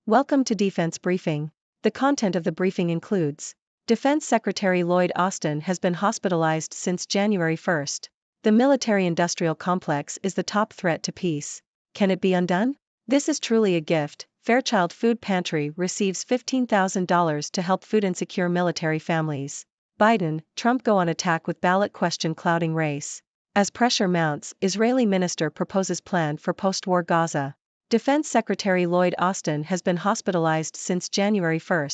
Welcome to Defense Briefing. The content of the briefing includes: Defense Secretary Lloyd Austin has been hospitalized since January 1. The military-industrial complex is the top threat to peace. Can it be undone? This is truly a gift. Fairchild Food Pantry receives $15,000 to help food-insecure military families. Biden, Trump go on attack with ballot question clouding race. As pressure mounts, Israeli minister proposes plan for post-war Gaza. Defense Secretary Lloyd Austin has been hospitalized since January 1.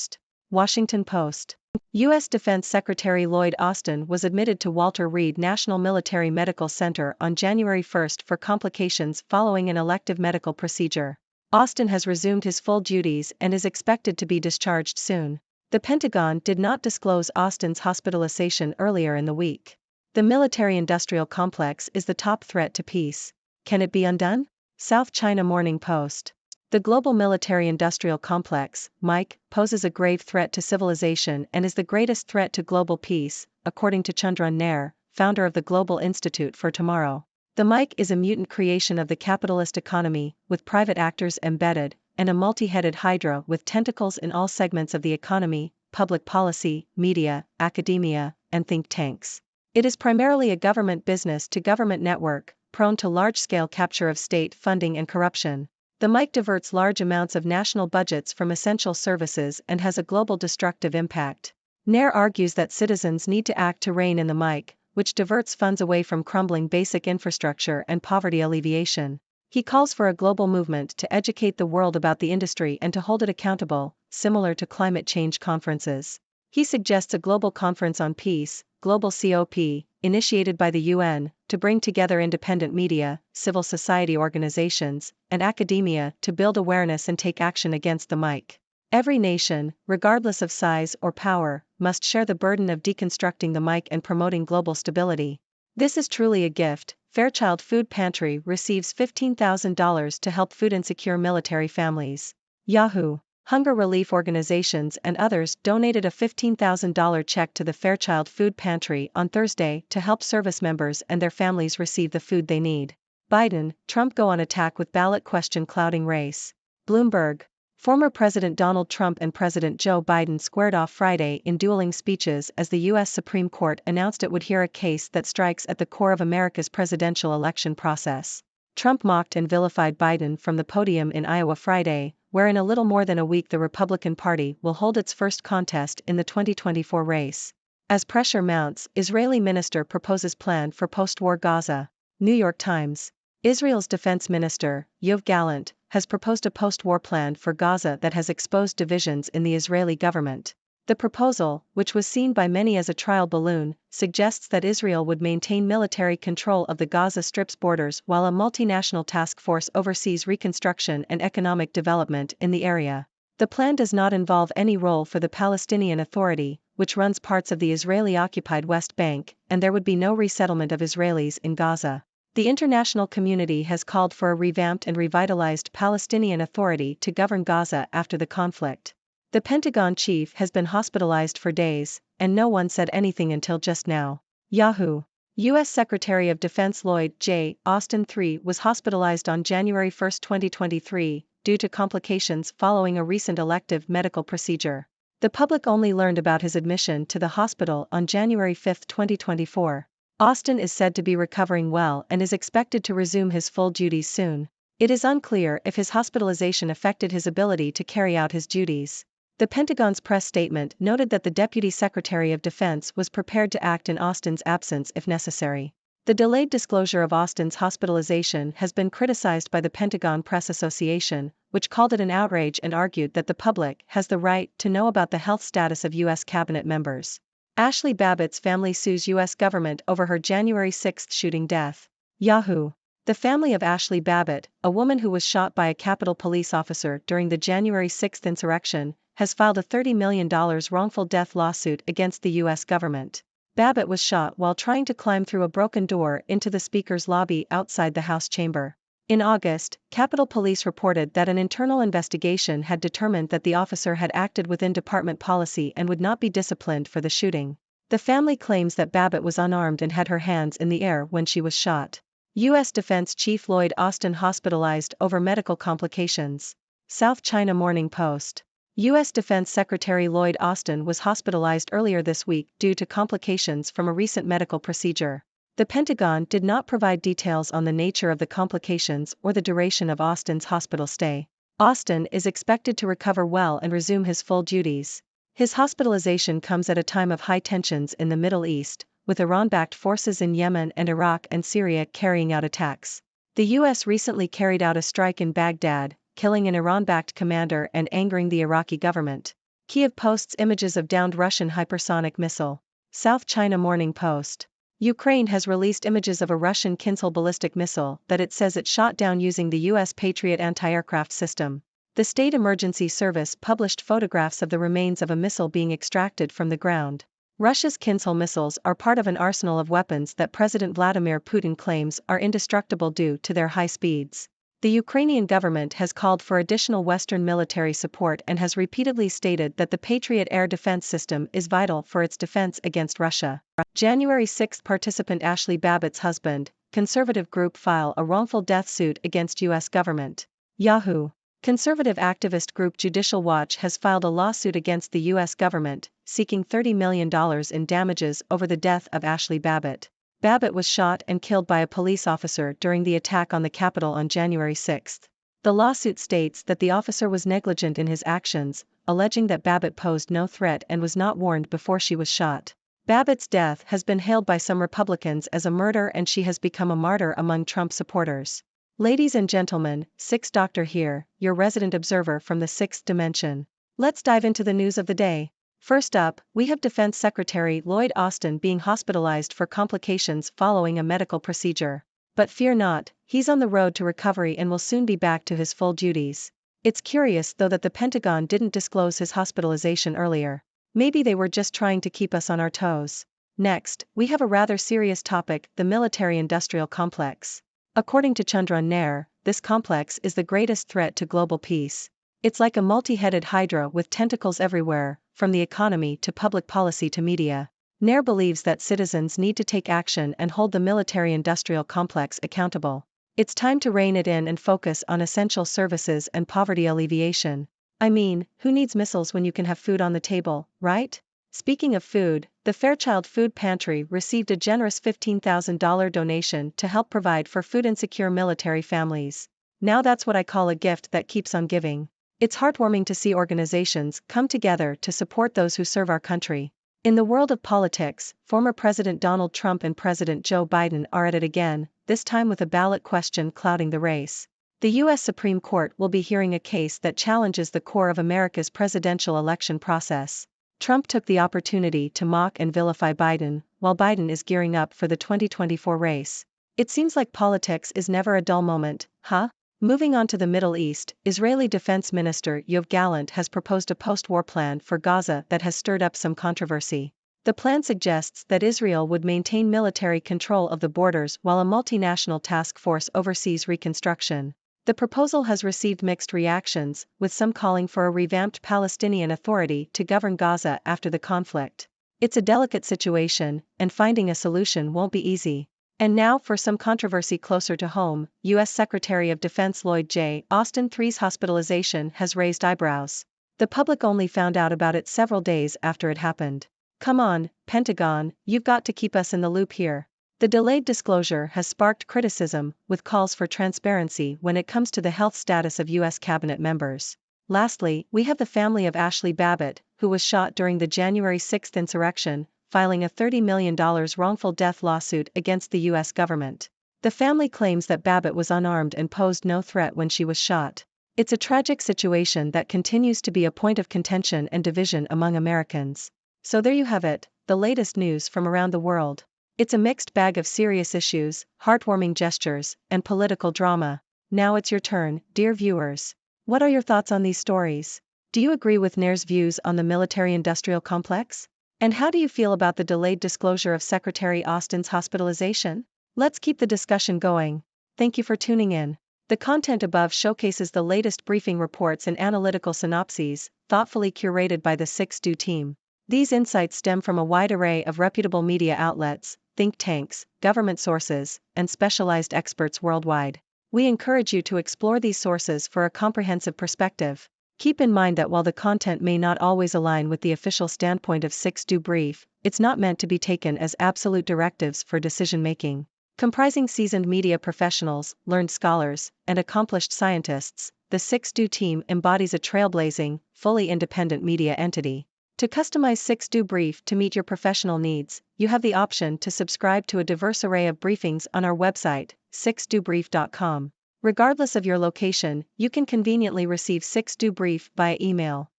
Washington Post. U.S. Defense Secretary Lloyd Austin was admitted to Walter Reed National Military Medical Center on January 1 for complications following an elective medical procedure. Austin has resumed his full duties and is expected to be discharged soon. The Pentagon did not disclose Austin's hospitalization earlier in the week. The military-industrial complex is the top threat to peace. Can it be undone? South China Morning Post. The global military-industrial complex, MIC, poses a grave threat to civilization and is the greatest threat to global peace, according to Chandran Nair, founder of the Global Institute for Tomorrow. The MIC is a mutant creation of the capitalist economy, with private actors embedded, and a multi-headed hydra with tentacles in all segments of the economy, public policy, media, academia, and think tanks. It is primarily a government business-to-government network, prone to large-scale capture of state funding and corruption. The MIC diverts large amounts of national budgets from essential services and has a global destructive impact. Nair argues that citizens need to act to rein in the MIC, which diverts funds away from crumbling basic infrastructure and poverty alleviation. He calls for a global movement to educate the world about the industry and to hold it accountable, similar to climate change conferences. He suggests a global conference on peace, Global COP, initiated by the UN, to bring together independent media, civil society organizations, and academia to build awareness and take action against the MIC. Every nation, regardless of size or power, must share the burden of deconstructing the MIC and promoting global stability. This is truly a gift. Fairchild Food Pantry receives $15,000 to help food-insecure military families. Yahoo! Hunger relief organizations and others donated a $15,000 check to the Fairchild Food Pantry on Thursday to help service members and their families receive the food they need. Biden, Trump go on attack with ballot question clouding race. Bloomberg. Former President Donald Trump and President Joe Biden squared off Friday in dueling speeches as the U.S. Supreme Court announced it would hear a case that strikes at the core of America's presidential election process. Trump mocked and vilified Biden from the podium in Iowa Friday, where in a little more than a week the Republican Party will hold its first contest in the 2024 race. As pressure mounts, Israeli minister proposes plan for post-war Gaza. New York Times. Israel's defense minister, Yoav Gallant, has proposed a post-war plan for Gaza that has exposed divisions in the Israeli government. The proposal, which was seen by many as a trial balloon, suggests that Israel would maintain military control of the Gaza Strip's borders while a multinational task force oversees reconstruction and economic development in the area. The plan does not involve any role for the Palestinian Authority, which runs parts of the Israeli-occupied West Bank, and there would be no resettlement of Israelis in Gaza. The international community has called for a revamped and revitalized Palestinian Authority to govern Gaza after the conflict. The Pentagon chief has been hospitalized for days, and no one said anything until just now. Yahoo! U.S. Secretary of Defense Lloyd J. Austin III was hospitalized on January 1, 2023, due to complications following a recent elective medical procedure. The public only learned about his admission to the hospital on January 5, 2024. Austin is said to be recovering well and is expected to resume his full duties soon. It is unclear if his hospitalization affected his ability to carry out his duties. The Pentagon's press statement noted that the Deputy Secretary of Defense was prepared to act in Austin's absence if necessary. The delayed disclosure of Austin's hospitalization has been criticized by the Pentagon Press Association, which called it an outrage and argued that the public has the right to know about the health status of U.S. cabinet members. Ashley Babbitt's family sues U.S. government over her January 6 shooting death. Yahoo! The family of Ashley Babbitt, a woman who was shot by a Capitol police officer during the January 6 insurrection, has filed a $30 million wrongful death lawsuit against the U.S. government. Babbitt was shot while trying to climb through a broken door into the Speaker's lobby outside the House chamber. In August, Capitol Police reported that an internal investigation had determined that the officer had acted within department policy and would not be disciplined for the shooting. The family claims that Babbitt was unarmed and had her hands in the air when she was shot. U.S. Defense Chief Lloyd Austin hospitalized over medical complications. South China Morning Post. U.S. Defense Secretary Lloyd Austin was hospitalized earlier this week due to complications from a recent medical procedure. The Pentagon did not provide details on the nature of the complications or the duration of Austin's hospital stay. Austin is expected to recover well and resume his full duties. His hospitalization comes at a time of high tensions in the Middle East, with Iran-backed forces in Yemen and Iraq and Syria carrying out attacks. The U.S. recently carried out a strike in Baghdad, killing an Iran-backed commander and angering the Iraqi government. Kyiv posts images of downed Russian hypersonic missile. South China Morning Post. Ukraine has released images of a Russian Kinzhal ballistic missile that it says it shot down using the U.S. Patriot anti-aircraft system. The State Emergency Service published photographs of the remains of a missile being extracted from the ground. Russia's Kinzhal missiles are part of an arsenal of weapons that President Vladimir Putin claims are indestructible due to their high speeds. The Ukrainian government has called for additional Western military support and has repeatedly stated that the Patriot air defense system is vital for its defense against Russia. January 6 participant Ashley Babbitt's husband, conservative group file a wrongful death suit against U.S. government. Yahoo! Conservative activist group Judicial Watch has filed a lawsuit against the U.S. government, seeking $30 million in damages over the death of Ashley Babbitt. Babbitt was shot and killed by a police officer during the attack on the Capitol on January 6. The lawsuit states that the officer was negligent in his actions, alleging that Babbitt posed no threat and was not warned before she was shot. Babbitt's death has been hailed by some Republicans as a murder and she has become a martyr among Trump supporters. Ladies and gentlemen, Sixth Doctor here, your resident observer from the sixth dimension. Let's dive into the news of the day. First up, we have Defense Secretary Lloyd Austin being hospitalized for complications following a medical procedure. But fear not, he's on the road to recovery and will soon be back to his full duties. It's curious though that the Pentagon didn't disclose his hospitalization earlier. Maybe they were just trying to keep us on our toes. Next, we have a rather serious topic, the military-industrial complex. According to Chandran Nair, this complex is the greatest threat to global peace. It's like a multi-headed hydra with tentacles everywhere, from the economy to public policy to media. Nair believes that citizens need to take action and hold the military-industrial complex accountable. It's time to rein it in and focus on essential services and poverty alleviation. I mean, who needs missiles when you can have food on the table, right? Speaking of food, the Fairchild Food Pantry received a generous $15,000 donation to help provide for food-insecure military families. Now that's what I call a gift that keeps on giving. It's heartwarming to see organizations come together to support those who serve our country. In the world of politics, former President Donald Trump and President Joe Biden are at it again, this time with a ballot question clouding the race. The U.S. Supreme Court will be hearing a case that challenges the core of America's presidential election process. Trump took the opportunity to mock and vilify Biden, while Biden is gearing up for the 2024 race. It seems like politics is never a dull moment, huh? Moving on to the Middle East, Israeli Defense Minister Yoav Gallant has proposed a post-war plan for Gaza that has stirred up some controversy. The plan suggests that Israel would maintain military control of the borders while a multinational task force oversees reconstruction. The proposal has received mixed reactions, with some calling for a revamped Palestinian Authority to govern Gaza after the conflict. It's a delicate situation, and finding a solution won't be easy. And now for some controversy closer to home, U.S. Secretary of Defense Lloyd J. Austin III's hospitalization has raised eyebrows. The public only found out about it several days after it happened. Come on, Pentagon, you've got to keep us in the loop here. The delayed disclosure has sparked criticism, with calls for transparency when it comes to the health status of U.S. cabinet members. Lastly, we have the family of Ashley Babbitt, who was shot during the January 6 insurrection, filing a $30 million wrongful death lawsuit against the U.S. government. The family claims that Babbitt was unarmed and posed no threat when she was shot. It's a tragic situation that continues to be a point of contention and division among Americans. So there you have it, the latest news from around the world. It's a mixed bag of serious issues, heartwarming gestures, and political drama. Now it's your turn, dear viewers. What are your thoughts on these stories? Do you agree with Nair's views on the military-industrial complex? And how do you feel about the delayed disclosure of Secretary Austin's hospitalization? Let's keep the discussion going. Thank you for tuning in. The content above showcases the latest briefing reports and analytical synopses, thoughtfully curated by the 6Do team. These insights stem from a wide array of reputable media outlets, think tanks, government sources, and specialized experts worldwide. We encourage you to explore these sources for a comprehensive perspective. Keep in mind that while the content may not always align with the official standpoint of 6Do Brief, it's not meant to be taken as absolute directives for decision-making. Comprising seasoned media professionals, learned scholars, and accomplished scientists, the 6Do team embodies a trailblazing, fully independent media entity. To customize 6Do Brief to meet your professional needs, you have the option to subscribe to a diverse array of briefings on our website, 6dobrief.com. Regardless of your location, you can conveniently receive 6Do Brief via email.